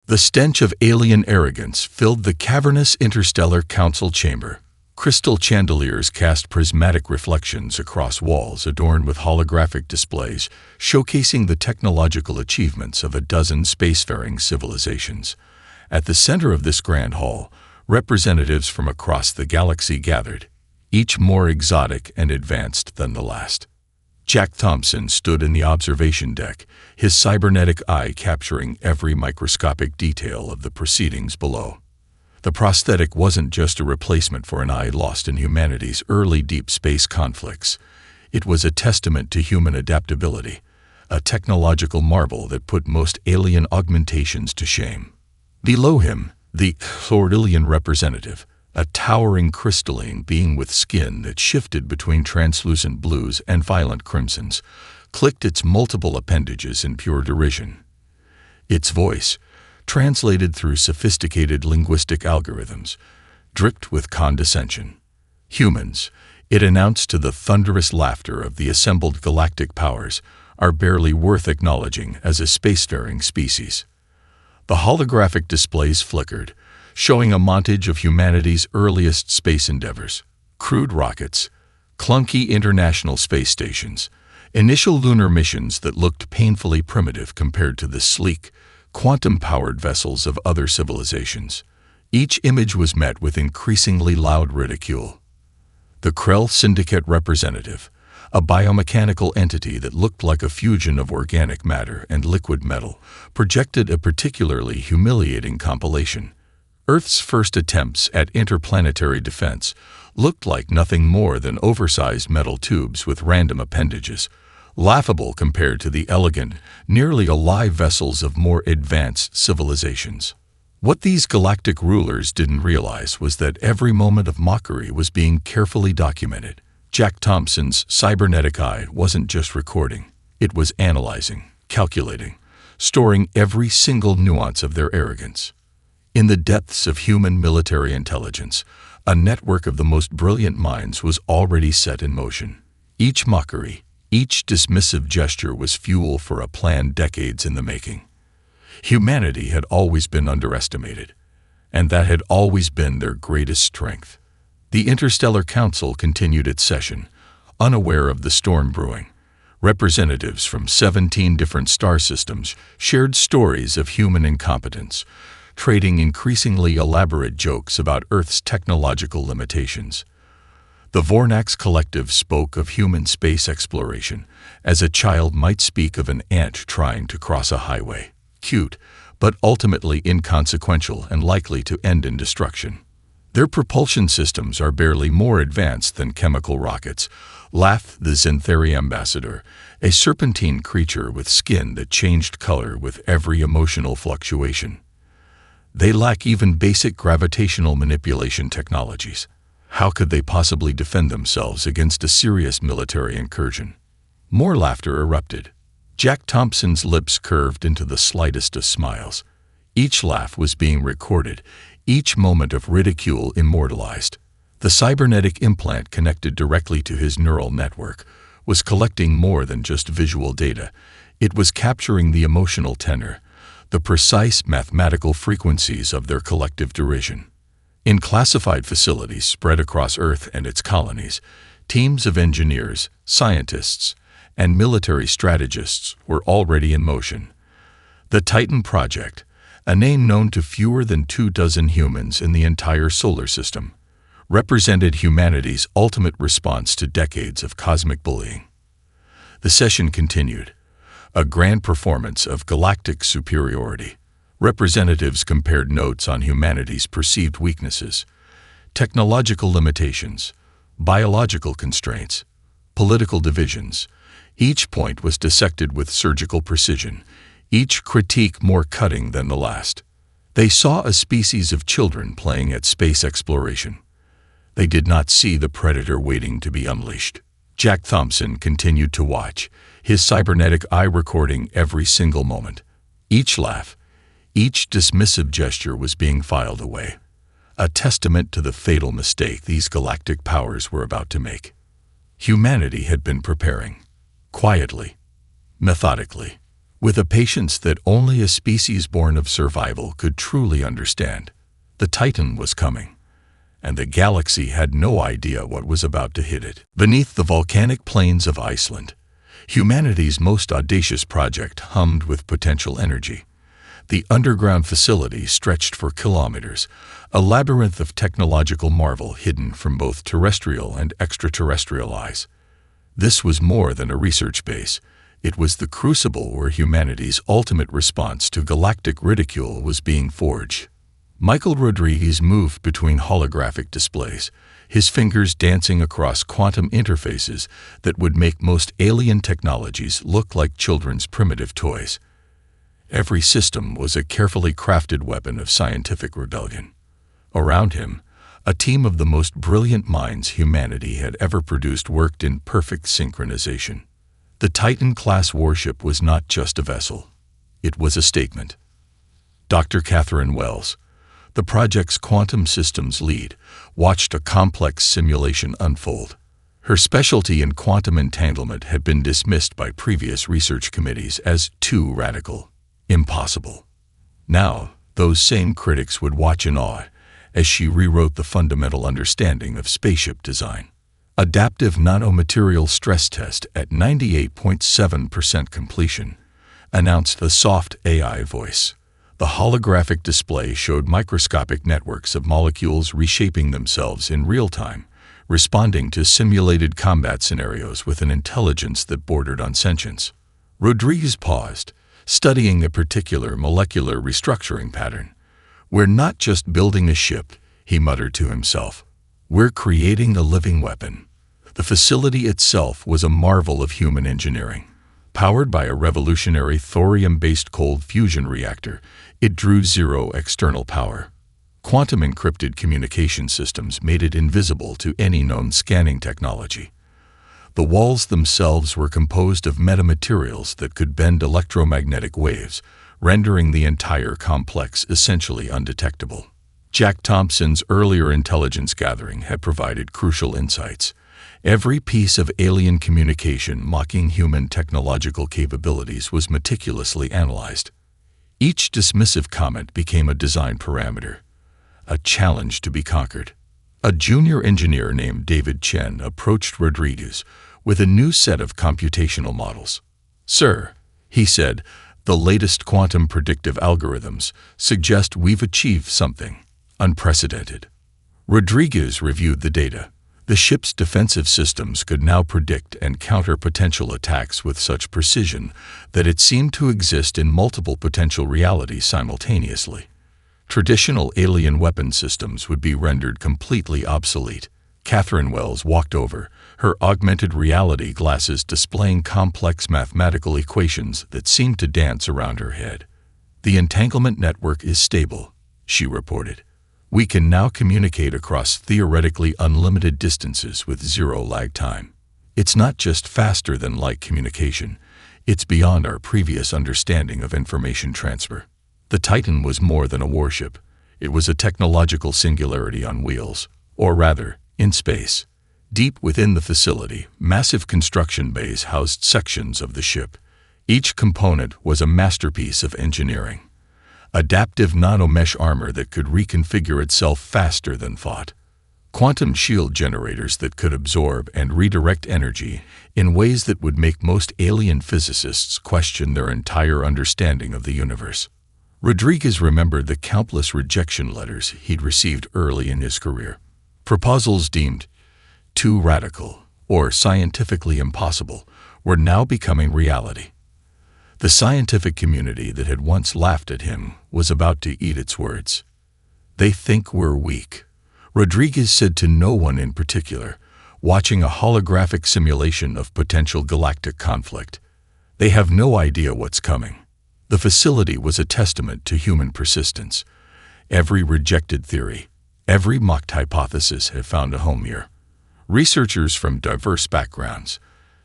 The stench of alien arrogance filled the cavernous interstellar council chamber. Crystal chandeliers cast prismatic reflections across walls adorned with holographic displays, showcasing the technological achievements of a dozen spacefaring civilizations. At the center of this grand hall, representatives from across the galaxy gathered, each more exotic and advanced than the last. Jack Thompson stood in the observation deck, his cybernetic eye capturing every microscopic detail of the proceedings below. The prosthetic wasn't just a replacement for an eye lost in humanity's early deep space conflicts. It was a testament to human adaptability, a technological marvel that put most alien augmentations to shame. Below him, the Thordillian representative, a towering crystalline being with skin that shifted between translucent blues and violent crimsons, clicked its multiple appendages in pure derision. Its voice, translated through sophisticated linguistic algorithms, dripped with condescension. Humans, it announced to the thunderous laughter of the assembled galactic powers, are barely worth acknowledging as a spacefaring species. The holographic displays flickered, showing a montage of humanity's earliest space endeavors: crude rockets, clunky international space stations, initial lunar missions that looked painfully primitive compared to the sleek, quantum-powered vessels of other civilizations. Each image was met with increasingly loud ridicule. The Krell Syndicate representative, a biomechanical entity that looked like a fusion of organic matter and liquid metal, projected a particularly humiliating compilation. Earth's first attempts at interplanetary defense looked like nothing more than oversized metal tubes with random appendages, laughable compared to the elegant, nearly alive vessels of more advanced civilizations. What these galactic rulers didn't realize was that every moment of mockery was being carefully documented. Jack Thompson's cybernetic eye wasn't just recording, it was analyzing, calculating, storing every single nuance of their arrogance. In the depths of human military intelligence, a network of the most brilliant minds was already set in motion. Each mockery, each dismissive gesture was fuel for a plan decades in the making. Humanity had always been underestimated, and that had always been their greatest strength. The Interstellar Council continued its session, unaware of the storm brewing. Representatives from 17 different star systems shared stories of human incompetence, trading increasingly elaborate jokes about Earth's technological limitations. The Vornax Collective spoke of human space exploration as a child might speak of an ant trying to cross a highway. Cute, but ultimately inconsequential and likely to end in destruction. Their propulsion systems are barely more advanced than chemical rockets, laughed the Zentheri ambassador, a serpentine creature with skin that changed color with every emotional fluctuation. They lack even basic gravitational manipulation technologies. How could they possibly defend themselves against a serious military incursion? More laughter erupted. Jack Thompson's lips curved into the slightest of smiles. Each laugh was being recorded, each moment of ridicule immortalized. The cybernetic implant connected directly to his neural network was collecting more than just visual data. It was capturing the emotional tenor, the precise mathematical frequencies of their collective derision. In classified facilities spread across Earth and its colonies, teams of engineers, scientists, and military strategists were already in motion. The Titan Project, a name known to fewer than 24 humans in the entire solar system, represented humanity's ultimate response to decades of cosmic bullying. The session continued, a grand performance of galactic superiority. Representatives compared notes on humanity's perceived weaknesses, technological limitations, biological constraints, political divisions. Each point was dissected with surgical precision, each critique more cutting than the last. They saw a species of children playing at space exploration. They did not see the predator waiting to be unleashed. Jack Thompson continued to watch, his cybernetic eye recording every single moment. Each laugh, each dismissive gesture was being filed away, a testament to the fatal mistake these galactic powers were about to make. Humanity had been preparing, quietly, methodically, with a patience that only a species born of survival could truly understand. The Titan was coming, and the galaxy had no idea what was about to hit it. Beneath the volcanic plains of Iceland, humanity's most audacious project hummed with potential energy. The underground facility stretched for kilometers, a labyrinth of technological marvel hidden from both terrestrial and extraterrestrial eyes. This was more than a research base. It was the crucible where humanity's ultimate response to galactic ridicule was being forged. Michael Rodriguez moved between holographic displays, his fingers dancing across quantum interfaces that would make most alien technologies look like children's primitive toys. Every system was a carefully crafted weapon of scientific rebellion. Around him, a team of the most brilliant minds humanity had ever produced worked in perfect synchronization. The Titan-class warship was not just a vessel. It was a statement. Dr. Catherine Wells, the project's quantum systems lead, watched a complex simulation unfold. Her specialty in quantum entanglement had been dismissed by previous research committees as too radical, impossible. Now, those same critics would watch in awe as she rewrote the fundamental understanding of spaceship design. Adaptive nanomaterial stress test at 98.7% completion, announced the soft AI voice. The holographic display showed microscopic networks of molecules reshaping themselves in real time, responding to simulated combat scenarios with an intelligence that bordered on sentience. Rodriguez paused, studying a particular molecular restructuring pattern. "We're not just building a ship," he muttered to himself. "We're creating a living weapon." The facility itself was a marvel of human engineering. Powered by a revolutionary thorium-based cold fusion reactor, it drew zero external power. Quantum encrypted communication systems made it invisible to any known scanning technology. The walls themselves were composed of metamaterials that could bend electromagnetic waves, rendering the entire complex essentially undetectable. Jack Thompson's earlier intelligence gathering had provided crucial insights. Every piece of alien communication mocking human technological capabilities was meticulously analyzed. Each dismissive comment became a design parameter, a challenge to be conquered. A junior engineer named David Chen approached Rodriguez with a new set of computational models. "Sir," he said, "the latest quantum predictive algorithms suggest we've achieved something unprecedented." Rodriguez reviewed the data. The ship's defensive systems could now predict and counter potential attacks with such precision that it seemed to exist in multiple potential realities simultaneously. Traditional alien weapon systems would be rendered completely obsolete. Catherine Wells walked over, her augmented reality glasses displaying complex mathematical equations that seemed to dance around her head. "The entanglement network is stable," she reported. "We can now communicate across theoretically unlimited distances with zero lag time. It's not just faster than light communication, it's beyond our previous understanding of information transfer." The Titan was more than a warship. It was a technological singularity on wheels, or rather, in space. Deep within the facility, massive construction bays housed sections of the ship. Each component was a masterpiece of engineering. Adaptive nanomesh armor that could reconfigure itself faster than thought. Quantum shield generators that could absorb and redirect energy in ways that would make most alien physicists question their entire understanding of the universe. Rodriguez remembered the countless rejection letters he'd received early in his career. Proposals deemed too radical or scientifically impossible were now becoming reality. The scientific community that had once laughed at him was about to eat its words. "They think we're weak," Rodriguez said to no one in particular, watching a holographic simulation of potential galactic conflict. "They have no idea what's coming." The facility was a testament to human persistence. Every rejected theory, every mocked hypothesis had found a home here. Researchers from diverse backgrounds,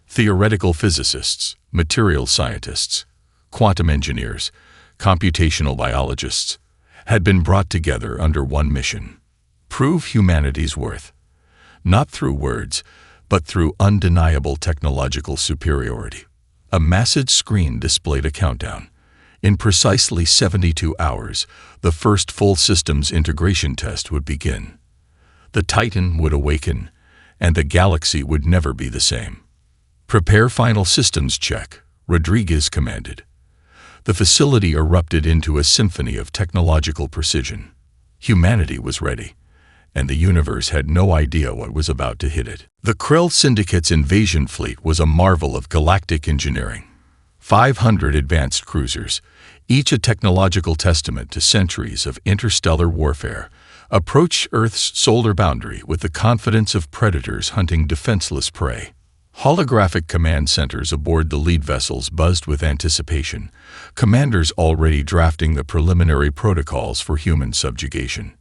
theoretical physicists, material scientists, quantum engineers, computational biologists, had been brought together under one mission: prove humanity's worth, not through words, but through undeniable technological superiority. A massive screen displayed a countdown. In precisely 72 hours, the first full systems integration test would begin. The Titan would awaken, and the galaxy would never be the same. "Prepare final systems check," Rodriguez commanded. The facility erupted into a symphony of technological precision. Humanity was ready, and the universe had no idea what was about to hit it. The Krell Syndicate's invasion fleet was a marvel of galactic engineering. 500 advanced cruisers, each a technological testament to centuries of interstellar warfare, approached Earth's solar boundary with the confidence of predators hunting defenseless prey. Holographic command centers aboard the lead vessels buzzed with anticipation, commanders already drafting the preliminary protocols for human subjugation.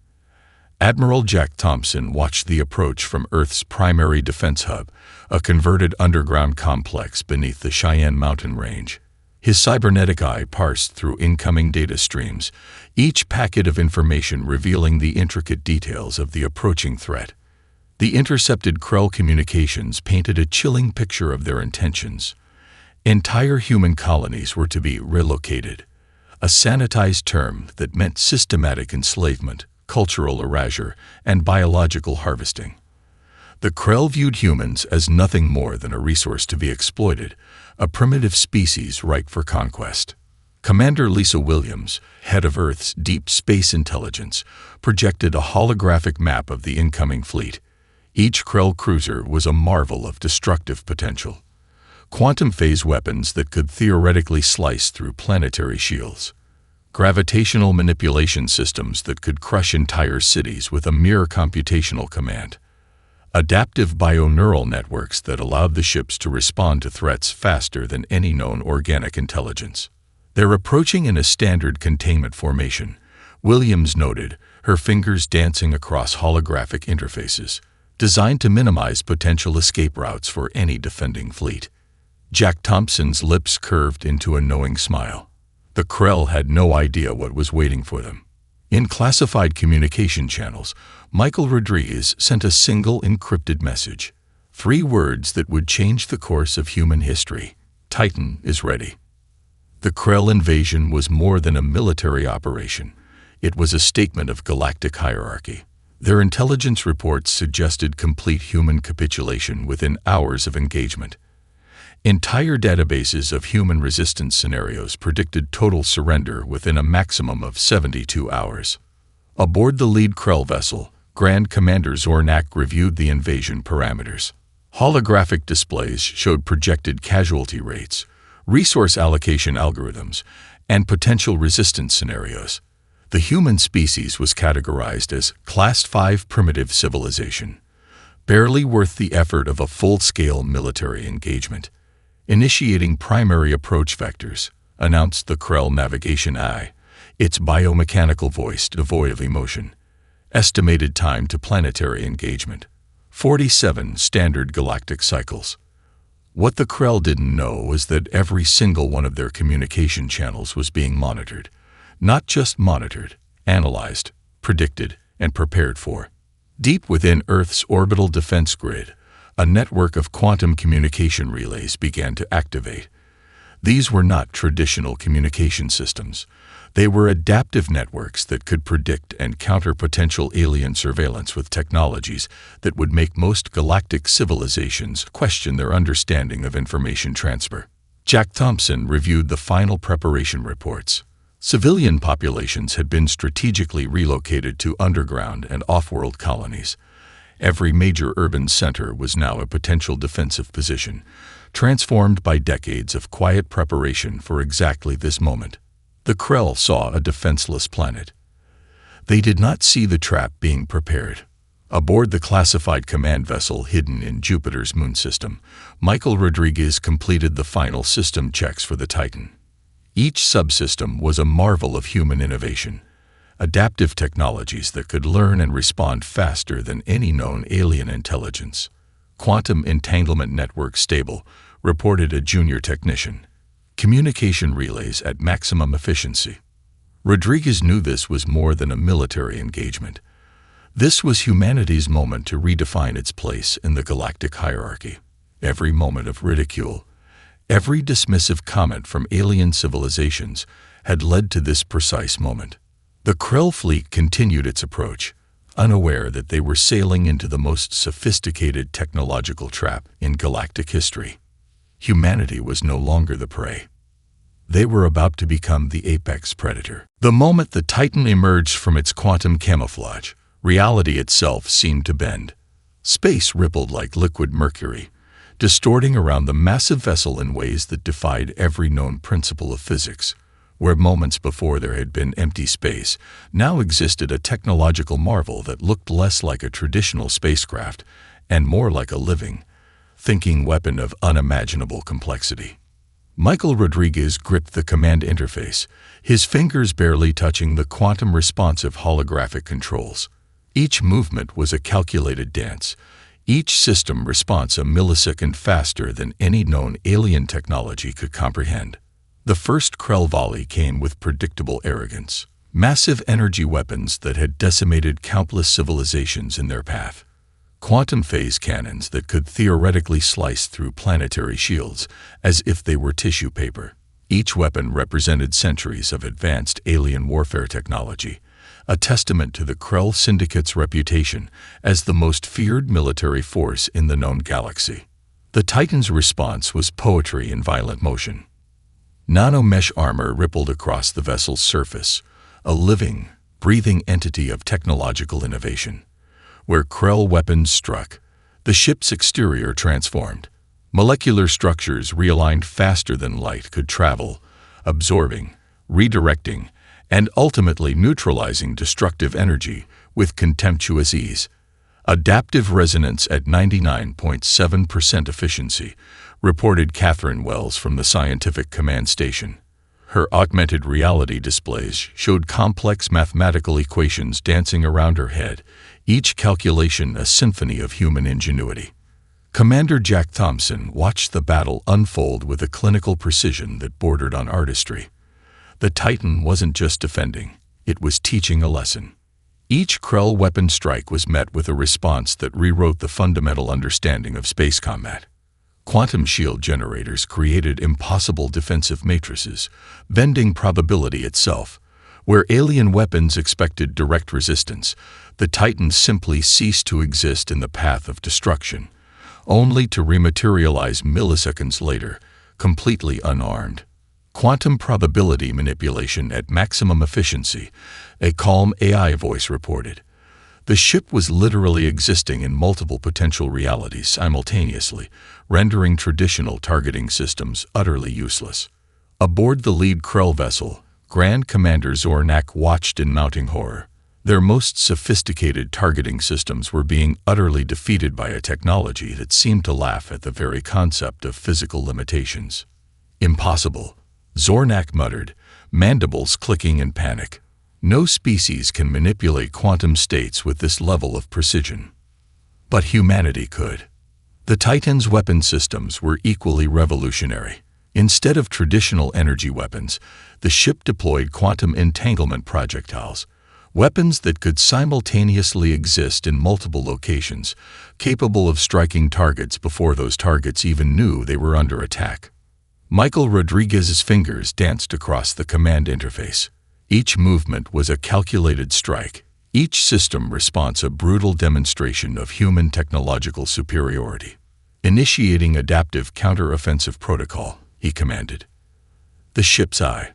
Admiral Jack Thompson watched the approach from Earth's primary defense hub, a converted underground complex beneath the Cheyenne mountain range. His cybernetic eye parsed through incoming data streams, each packet of information revealing the intricate details of the approaching threat. The intercepted Krell communications painted a chilling picture of their intentions. Entire human colonies were to be relocated, a sanitized term that meant systematic enslavement, cultural erasure, and biological harvesting. The Krell viewed humans as nothing more than a resource to be exploited, a primitive species ripe for conquest. Commander Lisa Williams, head of Earth's Deep Space Intelligence, projected a holographic map of the incoming fleet. Each Krell cruiser was a marvel of destructive potential. Quantum phase weapons that could theoretically slice through planetary shields. Gravitational manipulation systems that could crush entire cities with a mere computational command. Adaptive bioneural networks that allowed the ships to respond to threats faster than any known organic intelligence. "They're approaching in a standard containment formation," Williams noted, her fingers dancing across holographic interfaces, designed to minimize potential escape routes for any defending fleet. Jack Thompson's lips curved into a knowing smile. The Krell had no idea what was waiting for them. In classified communication channels, Michael Rodriguez sent a single encrypted message. 3 words that would change the course of human history. "Titan is ready." The Krell invasion was more than a military operation. It was a statement of galactic hierarchy. Their intelligence reports suggested complete human capitulation within hours of engagement. Entire databases of human resistance scenarios predicted total surrender within a maximum of 72 hours. Aboard the lead Krell vessel, Grand Commander Zornak reviewed the invasion parameters. Holographic displays showed projected casualty rates, resource allocation algorithms, and potential resistance scenarios. The human species was categorized as Class 5 primitive civilization, barely worth the effort of a full-scale military engagement. "Initiating primary approach vectors," announced the Krell Navigation Eye, its biomechanical voice devoid of emotion. Estimated time to planetary engagement: 47 standard galactic cycles. What the Krell didn't know was that every single one of their communication channels was being monitored. Not just monitored, analyzed, predicted, and prepared for. Deep within Earth's orbital defense grid, a network of quantum communication relays began to activate. These were not traditional communication systems. They were adaptive networks that could predict and counter potential alien surveillance with technologies that would make most galactic civilizations question their understanding of information transfer. Jack Thompson reviewed the final preparation reports. Civilian populations had been strategically relocated to underground and off-world colonies. Every major urban center was now a potential defensive position, transformed by decades of quiet preparation for exactly this moment. The Krell saw a defenseless planet. They did not see the trap being prepared. Aboard the classified command vessel hidden in Jupiter's moon system, Michael Rodriguez completed the final system checks for the Titan. Each subsystem was a marvel of human innovation. Adaptive technologies that could learn and respond faster than any known alien intelligence. "Quantum entanglement network stable," reported a junior technician. "Communication relays at maximum efficiency." Rodriguez knew this was more than a military engagement. This was humanity's moment to redefine its place in the galactic hierarchy. Every moment of ridicule, Every dismissive comment from alien civilizations had led to this precise moment. The Krell fleet continued its approach, unaware that they were sailing into the most sophisticated technological trap in galactic history. Humanity was no longer the prey. They were about to become the apex predator. The moment the Titan emerged from its quantum camouflage, reality itself seemed to bend. Space rippled like liquid mercury, distorting around the massive vessel in ways that defied every known principle of physics. Where moments before there had been empty space, now existed a technological marvel that looked less like a traditional spacecraft and more like a living, thinking weapon of unimaginable complexity. Michael Rodriguez gripped the command interface, his fingers barely touching the quantum-responsive holographic controls. Each movement was a calculated dance, each system response a millisecond faster than any known alien technology could comprehend. The first Krell volley came with predictable arrogance, massive energy weapons that had decimated countless civilizations in their path. Quantum phase cannons that could theoretically slice through planetary shields as if they were tissue paper. Each weapon represented centuries of advanced alien warfare technology, a testament to the Krell Syndicate's reputation as the most feared military force in the known galaxy. The Titan's response was poetry in violent motion. Nano-mesh armor rippled across the vessel's surface, a living, breathing entity of technological innovation. Where Krell weapons struck, the ship's exterior transformed. Molecular structures realigned faster than light could travel, absorbing, redirecting, and ultimately neutralizing destructive energy with contemptuous ease. Adaptive resonance at 99.7% efficiency, reported Catherine Wells from the Scientific Command Station. Her augmented reality displays showed complex mathematical equations dancing around her head, each calculation a symphony of human ingenuity. Commander Jack Thompson watched the battle unfold with a clinical precision that bordered on artistry. The Titan wasn't just defending, it was teaching a lesson. Each Krell weapon strike was met with a response that rewrote the fundamental understanding of space combat. Quantum shield generators created impossible defensive matrices, bending probability itself. Where alien weapons expected direct resistance, the Titan simply ceased to exist in the path of destruction, only to rematerialize milliseconds later, completely unarmed. Quantum probability manipulation at maximum efficiency, a calm AI voice reported. The ship was literally existing in multiple potential realities simultaneously, rendering traditional targeting systems utterly useless. Aboard the lead Krell vessel, Grand Commander Zornak watched in mounting horror. Their most sophisticated targeting systems were being utterly defeated by a technology that seemed to laugh at the very concept of physical limitations. Impossible, Zornak muttered, mandibles clicking in panic. No species can manipulate quantum states with this level of precision. But humanity could. The Titan's weapon systems were equally revolutionary. Instead of traditional energy weapons, the ship deployed quantum entanglement projectiles, weapons that could simultaneously exist in multiple locations, capable of striking targets before those targets even knew they were under attack. Michael Rodriguez's fingers danced across the command interface. Each movement was a calculated strike, each system response a brutal demonstration of human technological superiority. Initiating adaptive counter-offensive protocol, he commanded. The ship's eye,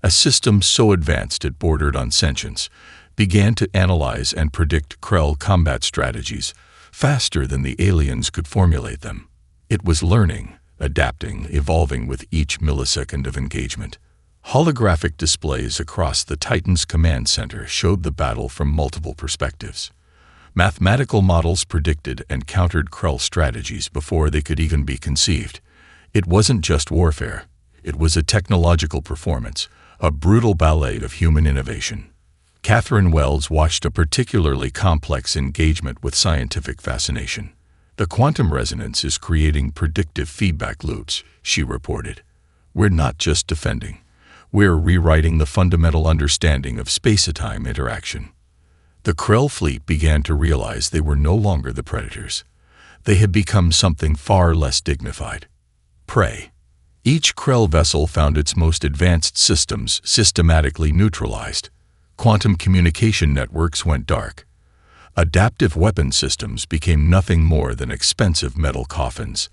a system so advanced it bordered on sentience, began to analyze and predict Krell combat strategies faster than the aliens could formulate them. It was learning, adapting, evolving with each millisecond of engagement. Holographic displays across the Titan's command center showed the battle from multiple perspectives. Mathematical models predicted and countered Krell strategies before they could even be conceived. It wasn't just warfare. It was a technological performance, a brutal ballet of human innovation. Catherine Wells watched a particularly complex engagement with scientific fascination. The quantum resonance is creating predictive feedback loops, she reported. We're not just defending. We're rewriting the fundamental understanding of space-time interaction. The Krell fleet began to realize they were no longer the predators. They had become something far less dignified. Prey. Each Krell vessel found its most advanced systems systematically neutralized. Quantum communication networks went dark. Adaptive weapon systems became nothing more than expensive metal coffins.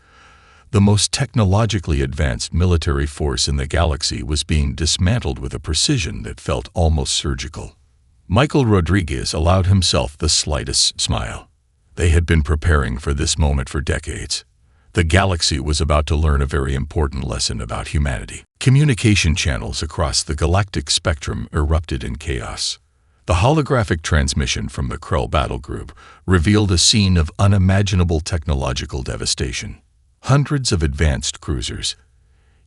The most technologically advanced military force in the galaxy was being dismantled with a precision that felt almost surgical. Michael Rodriguez allowed himself the slightest smile. They had been preparing for this moment for decades. The galaxy was about to learn a very important lesson about humanity. Communication channels across the galactic spectrum erupted in chaos. The holographic transmission from the Krell battle group revealed a scene of unimaginable technological devastation. Hundreds of advanced cruisers,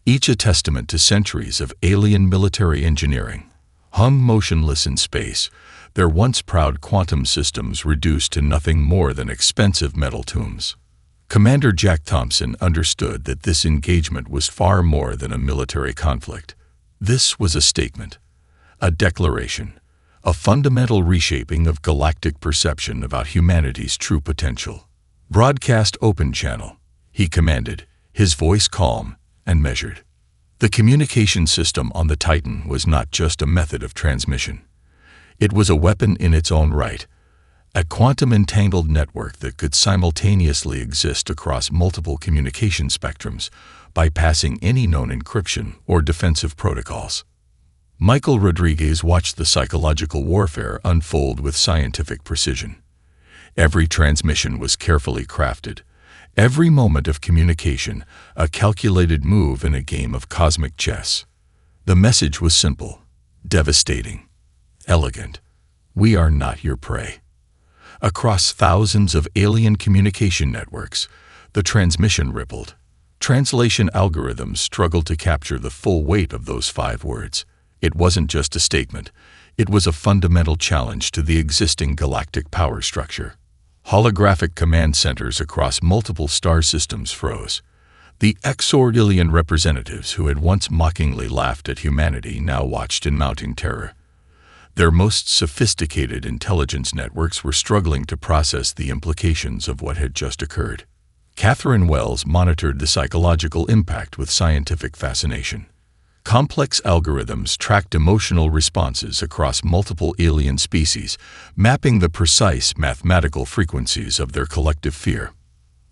each a testament to centuries of alien military engineering, hung motionless in space, their once proud quantum systems reduced to nothing more than expensive metal tombs. Commander Jack Thompson understood that this engagement was far more than a military conflict. This was a statement, a declaration, a fundamental reshaping of galactic perception about humanity's true potential. "Broadcast open channel," he commanded, his voice calm and measured. The communication system on the Titan was not just a method of transmission. It was a weapon in its own right, a quantum-entangled network that could simultaneously exist across multiple communication spectrums, bypassing any known encryption or defensive protocols. Michael Rodriguez watched the psychological warfare unfold with scientific precision. Every transmission was carefully crafted, every moment of communication a calculated move in a game of cosmic chess. The message was simple, devastating, elegant. "We are not your prey." Across thousands of alien communication networks, the transmission rippled. Translation algorithms struggled to capture the full weight of those 5 words. It wasn't just a statement. It was a fundamental challenge to the existing galactic power structure. Holographic command centers across multiple star systems froze. The exordilian representatives who had once mockingly laughed at humanity now watched in mounting terror. Their most sophisticated intelligence networks were struggling to process the implications of what had just occurred. Catherine Wells monitored the psychological impact with scientific fascination. Complex algorithms tracked emotional responses across multiple alien species, mapping the precise mathematical frequencies of their collective fear.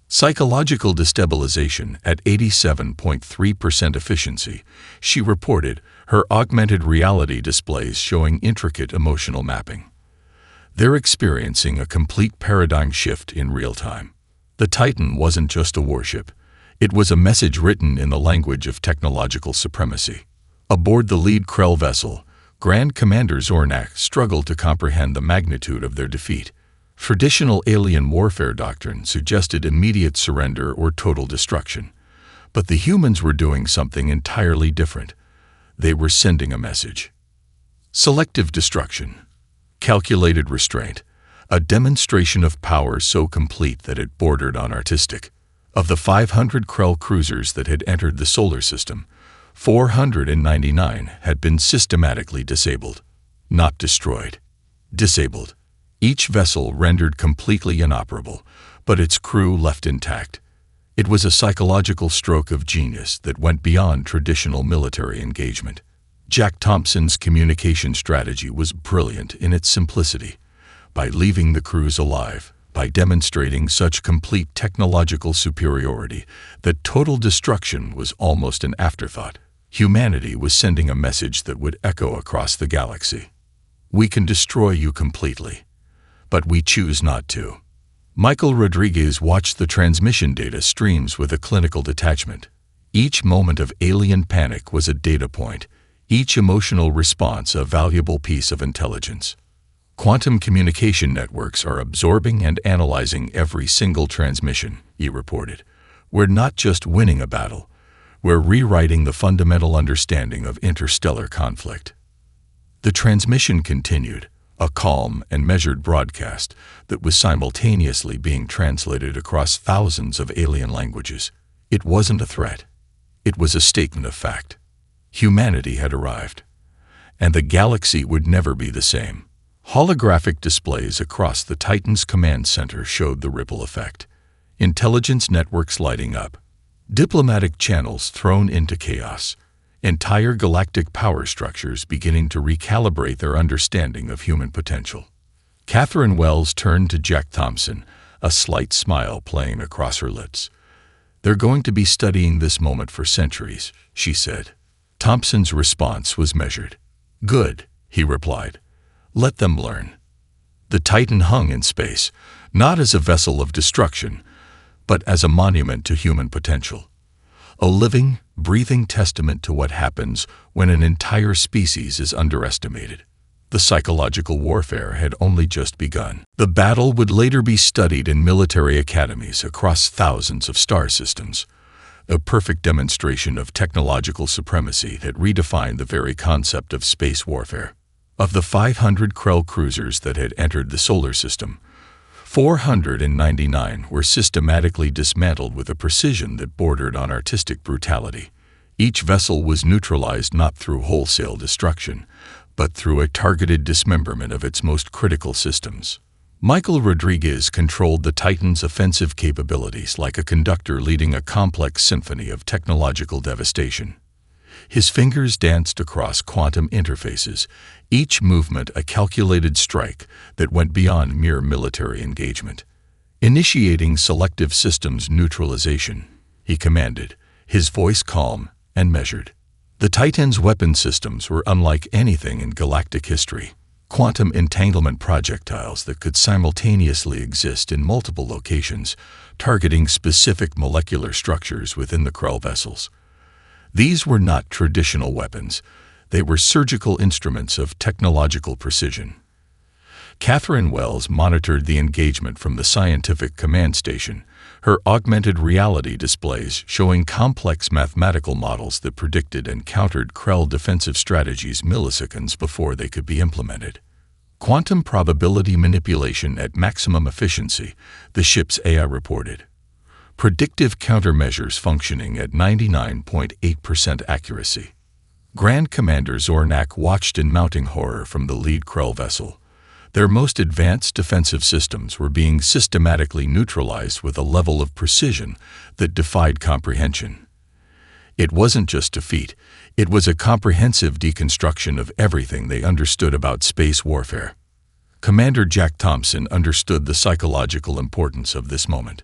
Psychological destabilization at 87.3% efficiency, she reported, her augmented reality displays showing intricate emotional mapping. They're experiencing a complete paradigm shift in real time. The Titan wasn't just a warship. It was a message written in the language of technological supremacy. Aboard the lead Krell vessel, Grand Commander Zornak struggled to comprehend the magnitude of their defeat. Traditional alien warfare doctrine suggested immediate surrender or total destruction. But the humans were doing something entirely different. They were sending a message. Selective destruction, calculated restraint, a demonstration of power so complete that it bordered on artistic. Of the 500 Krell cruisers that had entered the solar system, 499 had been systematically disabled. Not destroyed. Disabled. Each vessel rendered completely inoperable, but its crew left intact. It was a psychological stroke of genius that went beyond traditional military engagement. Jack Thompson's communication strategy was brilliant in its simplicity. By leaving the crews alive, by demonstrating such complete technological superiority that total destruction was almost an afterthought, humanity was sending a message that would echo across the galaxy. "We can destroy you completely, but we choose not to." Michael Rodriguez watched the transmission data streams with a clinical detachment. Each moment of alien panic was a data point, each emotional response a valuable piece of intelligence. "Quantum communication networks are absorbing and analyzing every single transmission," he reported. "We're not just winning a battle, we're rewriting the fundamental understanding of interstellar conflict." The transmission continued, a calm and measured broadcast that was simultaneously being translated across thousands of alien languages. It wasn't a threat. It was a statement of fact. Humanity had arrived, and the galaxy would never be the same. Holographic displays across the Titan's command center showed the ripple effect. Intelligence networks lighting up, Diplomatic channels thrown into chaos. Entire galactic power structures beginning to recalibrate their understanding of human potential. Catherine Wells turned to Jack Thompson, a slight smile playing across her lips. "They're going to be studying this moment for centuries," she said. Thompson's response was measured. "Good," he replied. "Let them learn." The Titan hung in space, not as a vessel of destruction, but as a monument to human potential. A living, breathing testament to what happens when an entire species is underestimated. The psychological warfare had only just begun. The battle would later be studied in military academies across thousands of star systems, a perfect demonstration of technological supremacy that redefined the very concept of space warfare. Of the 500 Krell cruisers that had entered the solar system, 499 were systematically dismantled with a precision that bordered on artistic brutality. Each vessel was neutralized not through wholesale destruction, but through a targeted dismemberment of its most critical systems. Michael Rodriguez controlled the Titan's offensive capabilities like a conductor leading a complex symphony of technological devastation. His fingers danced across quantum interfaces, each movement a calculated strike that went beyond mere military engagement. "Initiating selective systems neutralization," he commanded, his voice calm and measured. The Titan's weapon systems were unlike anything in galactic history. Quantum entanglement projectiles that could simultaneously exist in multiple locations, targeting specific molecular structures within the Krell vessels. These were not traditional weapons. They were surgical instruments of technological precision. Catherine Wells monitored the engagement from the scientific command station, her augmented reality displays showing complex mathematical models that predicted and countered Krell defensive strategies milliseconds before they could be implemented. Quantum probability manipulation at maximum efficiency, the ship's AI reported. Predictive countermeasures functioning at 99.8% accuracy. Grand Commander Zornak watched in mounting horror from the lead Krell vessel. Their most advanced defensive systems were being systematically neutralized with a level of precision that defied comprehension. It wasn't just defeat, it was a comprehensive deconstruction of everything they understood about space warfare. Commander Jack Thompson understood the psychological importance of this moment.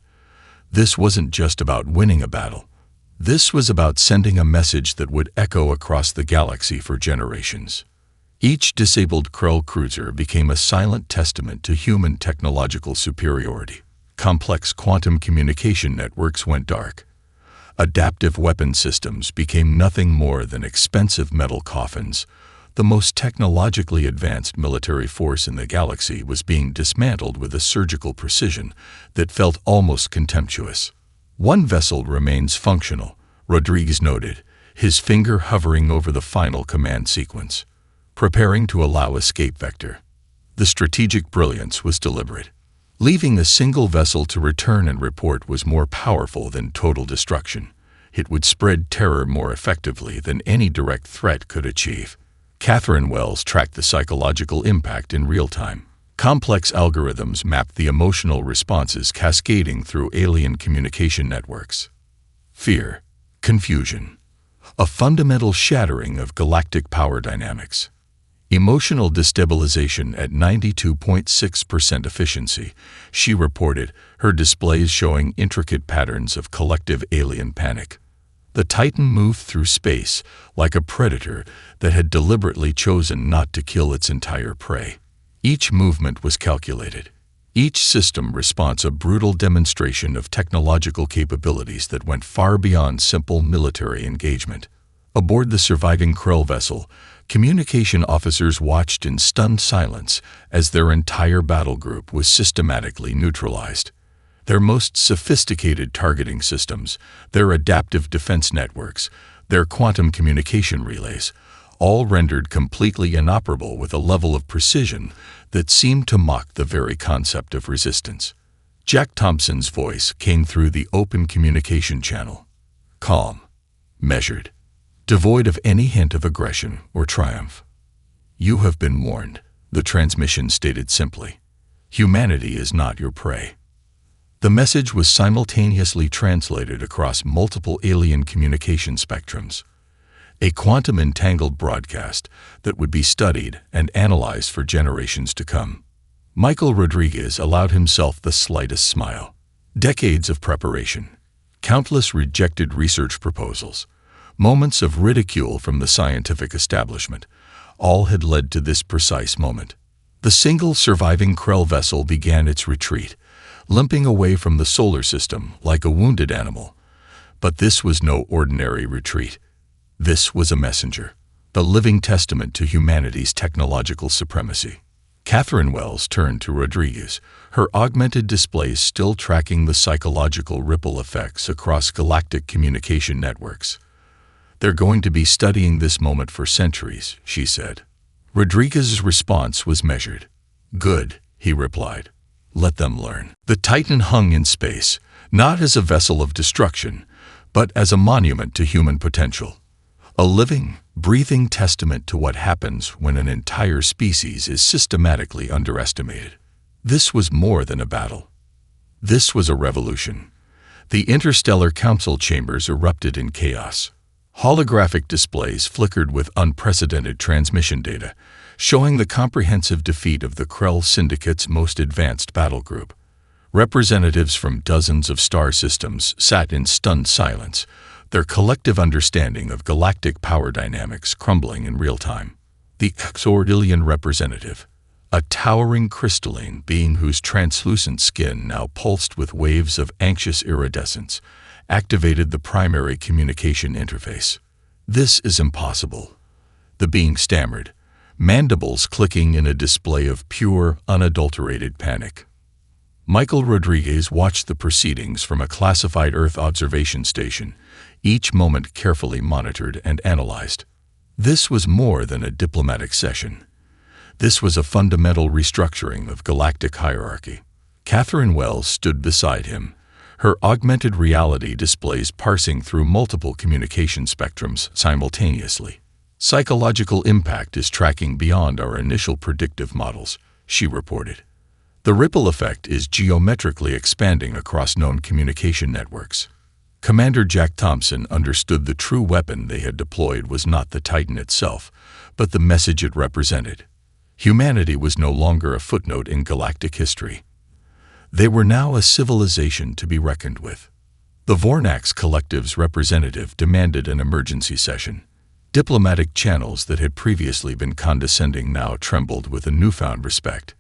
This wasn't just about winning a battle. This was about sending a message that would echo across the galaxy for generations. Each disabled Krell cruiser became a silent testament to human technological superiority. Complex quantum communication networks went dark. Adaptive weapon systems became nothing more than expensive metal coffins. The most technologically advanced military force in the galaxy was being dismantled with a surgical precision that felt almost contemptuous. "One vessel remains functional," Rodriguez noted, his finger hovering over the final command sequence, preparing to allow escape vector. The strategic brilliance was deliberate. Leaving a single vessel to return and report was more powerful than total destruction. It would spread terror more effectively than any direct threat could achieve. Catherine Wells tracked the psychological impact in real time. Complex algorithms mapped the emotional responses cascading through alien communication networks. Fear, confusion, a fundamental shattering of galactic power dynamics. Emotional destabilization at 92.6% efficiency, she reported, her displays showing intricate patterns of collective alien panic. The Titan moved through space like a predator that had deliberately chosen not to kill its entire prey. Each movement was calculated. Each system response a brutal demonstration of technological capabilities that went far beyond simple military engagement. Aboard the surviving Krell vessel, communication officers watched in stunned silence as their entire battle group was systematically neutralized. Their most sophisticated targeting systems, their adaptive defense networks, their quantum communication relays, all rendered completely inoperable with a level of precision that seemed to mock the very concept of resistance. Jack Thompson's voice came through the open communication channel. Calm, measured, devoid of any hint of aggression or triumph. "You have been warned," the transmission stated simply. "Humanity is not your prey." The message was simultaneously translated across multiple alien communication spectrums. A quantum-entangled broadcast that would be studied and analyzed for generations to come. Michael Rodriguez allowed himself the slightest smile. Decades of preparation, countless rejected research proposals, moments of ridicule from the scientific establishment, all had led to this precise moment. The single surviving Krell vessel began its retreat, limping away from the solar system like a wounded animal. But this was no ordinary retreat. This was a messenger, the living testament to humanity's technological supremacy. Catherine Wells turned to Rodriguez, her augmented displays still tracking the psychological ripple effects across galactic communication networks. "They're going to be studying this moment for centuries," she said. Rodriguez's response was measured. "Good," he replied. "Let them learn." The Titan hung in space, not as a vessel of destruction, but as a monument to human potential. A living, breathing testament to what happens when an entire species is systematically underestimated. This was more than a battle. This was a revolution. The interstellar council chambers erupted in chaos. Holographic displays flickered with unprecedented transmission data, showing the comprehensive defeat of the Krell Syndicate's most advanced battle group. Representatives from dozens of star systems sat in stunned silence, their collective understanding of galactic power dynamics crumbling in real time. The Exordilian representative, a towering crystalline being whose translucent skin now pulsed with waves of anxious iridescence, activated the primary communication interface. "This is impossible," the being stammered, mandibles clicking in a display of pure, unadulterated panic. Michael Rodriguez watched the proceedings from a classified Earth observation station, each moment carefully monitored and analyzed. This was more than a diplomatic session. This was a fundamental restructuring of galactic hierarchy. Catherine Wells stood beside him, her augmented reality displays parsing through multiple communication spectrums simultaneously. "Psychological impact is tracking beyond our initial predictive models," she reported. "The ripple effect is geometrically expanding across known communication networks." Commander Jack Thompson understood the true weapon they had deployed was not the Titan itself, but the message it represented. Humanity was no longer a footnote in galactic history. They were now a civilization to be reckoned with. The Vornax Collective's representative demanded an emergency session. Diplomatic channels that had previously been condescending now trembled with a newfound respect.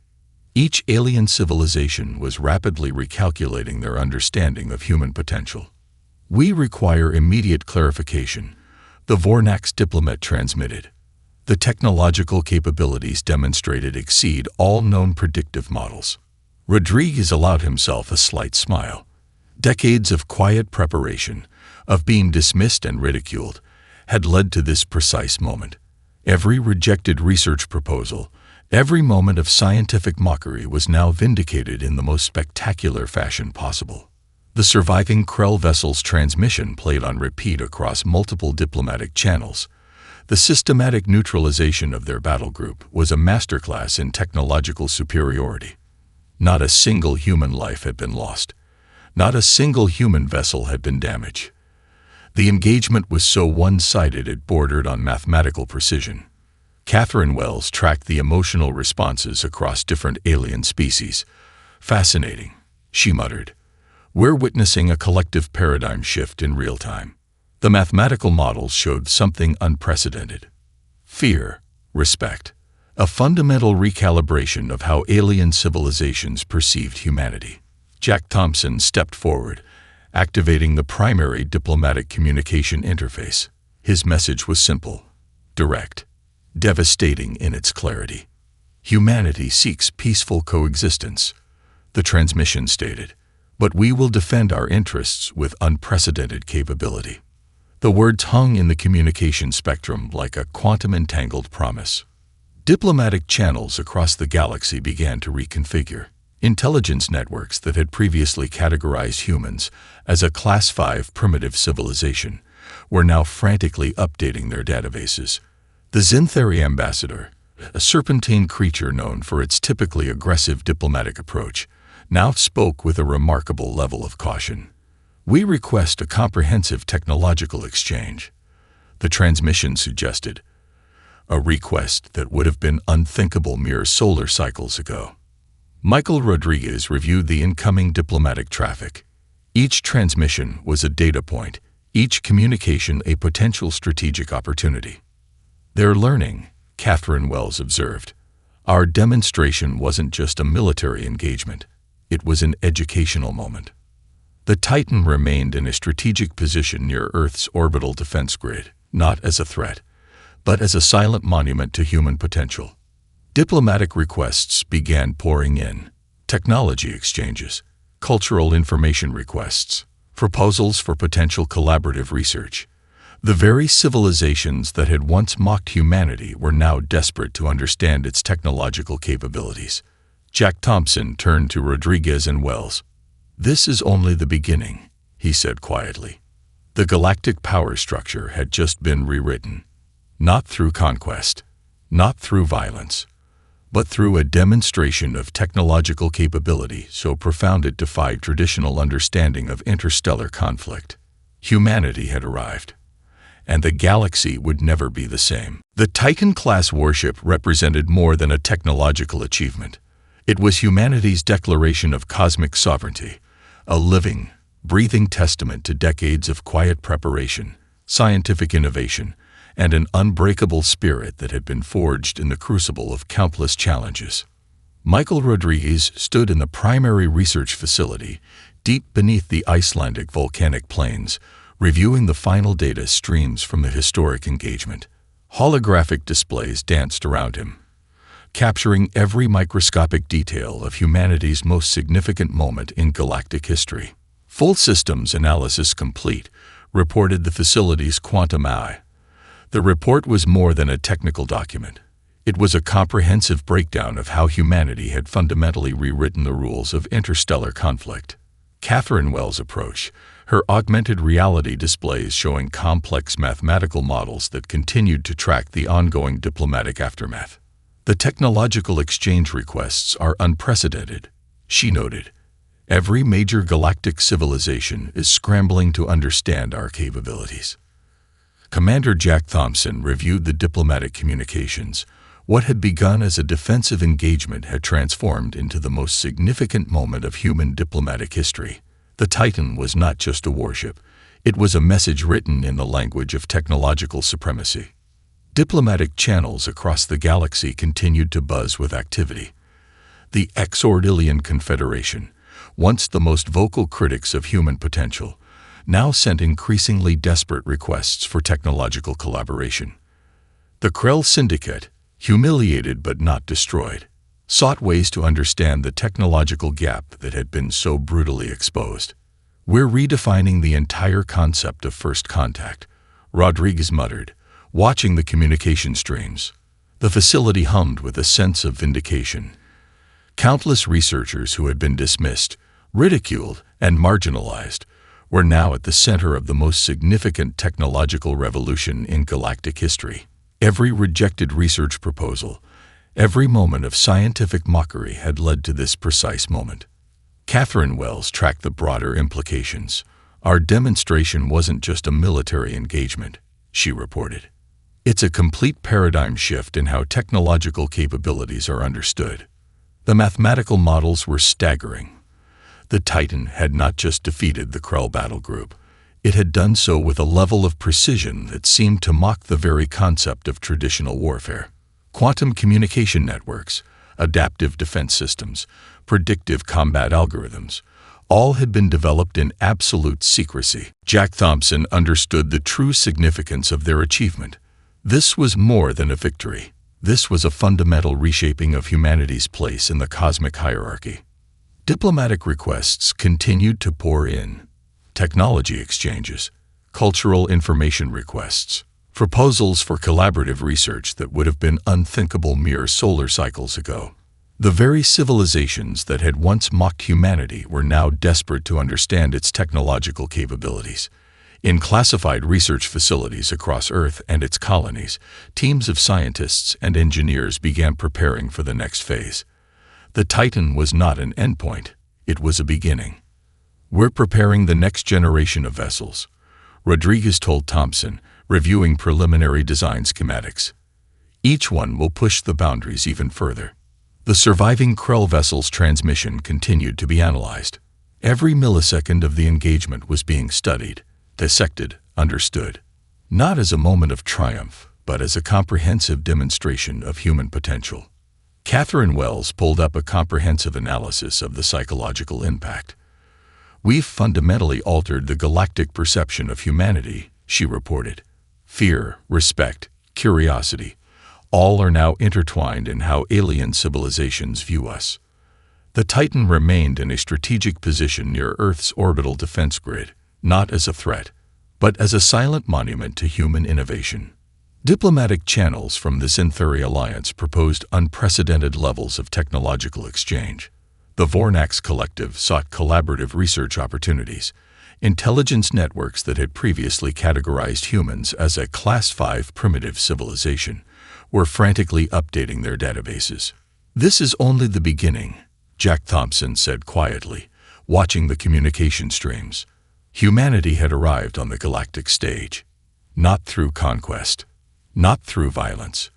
Each alien civilization was rapidly recalculating their understanding of human potential. "We require immediate clarification," the Vornax diplomat transmitted. "The technological capabilities demonstrated exceed all known predictive models." Rodriguez allowed himself a slight smile. Decades of quiet preparation, of being dismissed and ridiculed, had led to this precise moment. Every rejected research proposal, every moment of scientific mockery was now vindicated in the most spectacular fashion possible. The surviving Krell vessel's transmission played on repeat across multiple diplomatic channels. The systematic neutralization of their battle group was a masterclass in technological superiority. Not a single human life had been lost. Not a single human vessel had been damaged. The engagement was so one-sided it bordered on mathematical precision. Catherine Wells tracked the emotional responses across different alien species. "Fascinating," she muttered. "We're witnessing a collective paradigm shift in real time." The mathematical models showed something unprecedented. Fear, respect, a fundamental recalibration of how alien civilizations perceived humanity. Jack Thompson stepped forward, activating the primary diplomatic communication interface. His message was simple, direct, devastating in its clarity. "Humanity seeks peaceful coexistence," the transmission stated, "but we will defend our interests with unprecedented capability." The words hung in the communication spectrum like a quantum-entangled promise. Diplomatic channels across the galaxy began to reconfigure. Intelligence networks that had previously categorized humans as a Class 5 primitive civilization were now frantically updating their databases. The Zintheri ambassador, a serpentine creature known for its typically aggressive diplomatic approach, now spoke with a remarkable level of caution. "We request a comprehensive technological exchange," the transmission suggested, a request that would have been unthinkable mere solar cycles ago. Michael Rodriguez reviewed the incoming diplomatic traffic. Each transmission was a data point, each communication a potential strategic opportunity. "They're learning," Catherine Wells observed. "Our demonstration wasn't just a military engagement. It was an educational moment." The Titan remained in a strategic position near Earth's orbital defense grid, not as a threat, but as a silent monument to human potential. Diplomatic requests began pouring in. Technology exchanges, cultural information requests, proposals for potential collaborative research. The very civilizations that had once mocked humanity were now desperate to understand its technological capabilities. Jack Thompson turned to Rodriguez and Wells. "This is only the beginning," he said quietly. The galactic power structure had just been rewritten. Not through conquest, not through violence, but through a demonstration of technological capability so profound it defied traditional understanding of interstellar conflict. Humanity had arrived, and the galaxy would never be the same. The Titan-class warship represented more than a technological achievement. It was humanity's declaration of cosmic sovereignty, a living, breathing testament to decades of quiet preparation, scientific innovation, and an unbreakable spirit that had been forged in the crucible of countless challenges. Michael Rodriguez stood in the primary research facility, deep beneath the Icelandic volcanic plains, reviewing the final data streams from the historic engagement. Holographic displays danced around him, capturing every microscopic detail of humanity's most significant moment in galactic history. "Full systems analysis complete," reported the facility's quantum AI. The report was more than a technical document. It was a comprehensive breakdown of how humanity had fundamentally rewritten the rules of interstellar conflict. Catherine Wells' approach, her augmented reality displays showing complex mathematical models that continued to track the ongoing diplomatic aftermath. "The technological exchange requests are unprecedented," she noted. "Every major galactic civilization is scrambling to understand our capabilities." Commander Jack Thompson reviewed the diplomatic communications. What had begun as a defensive engagement had transformed into the most significant moment of human diplomatic history. The Titan was not just a warship. It was a message written in the language of technological supremacy. Diplomatic channels across the galaxy continued to buzz with activity. The Exordilian Confederation, once the most vocal critics of human potential, now sent increasingly desperate requests for technological collaboration. The Krell Syndicate, humiliated but not destroyed, sought ways to understand the technological gap that had been so brutally exposed. "We're redefining the entire concept of first contact," Rodriguez muttered, watching the communication streams. The facility hummed with a sense of vindication. Countless researchers who had been dismissed, ridiculed, and marginalized were now at the center of the most significant technological revolution in galactic history. Every rejected research proposal, every moment of scientific mockery had led to this precise moment. Catherine Wells tracked the broader implications. "Our demonstration wasn't just a military engagement," she reported. "It's a complete paradigm shift in how technological capabilities are understood." The mathematical models were staggering. The Titan had not just defeated the Krell battle group. It had done so with a level of precision that seemed to mock the very concept of traditional warfare. Quantum communication networks, adaptive defense systems, predictive combat algorithms, all had been developed in absolute secrecy. Jack Thompson understood the true significance of their achievement. This was more than a victory. This was a fundamental reshaping of humanity's place in the cosmic hierarchy. Diplomatic requests continued to pour in. Technology exchanges, cultural information requests, proposals for collaborative research that would have been unthinkable mere solar cycles ago. The very civilizations that had once mocked humanity were now desperate to understand its technological capabilities. In classified research facilities across Earth and its colonies, teams of scientists and engineers began preparing for the next phase. The Titan was not an endpoint. It was a beginning. "We're preparing the next generation of vessels," Rodriguez told Thompson, reviewing preliminary design schematics. "Each one will push the boundaries even further." The surviving Krell vessel's transmission continued to be analyzed. Every millisecond of the engagement was being studied, dissected, understood. Not as a moment of triumph, but as a comprehensive demonstration of human potential. Catherine Wells pulled up a comprehensive analysis of the psychological impact. "We've fundamentally altered the galactic perception of humanity," she reported. "Fear, respect, curiosity, all are now intertwined in how alien civilizations view us." The Titan remained in a strategic position near Earth's orbital defense grid, not as a threat, but as a silent monument to human innovation. Diplomatic channels from the Synthuri alliance proposed unprecedented levels of technological exchange. The Vornax Collective sought collaborative research opportunities. Intelligence networks that had previously categorized humans as a Class 5 primitive civilization were frantically updating their databases. "This is only the beginning," Jack Thompson said quietly, watching the communication streams. Humanity had arrived on the galactic stage, not through conquest, not through violence,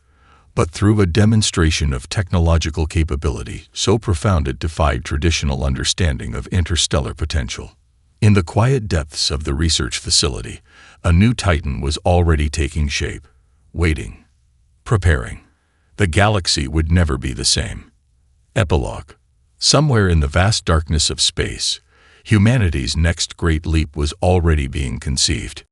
but through a demonstration of technological capability so profound it defied traditional understanding of interstellar potential. In the quiet depths of the research facility, a new Titan was already taking shape, waiting, preparing. The galaxy would never be the same. Epilogue. Somewhere in the vast darkness of space, humanity's next great leap was already being conceived.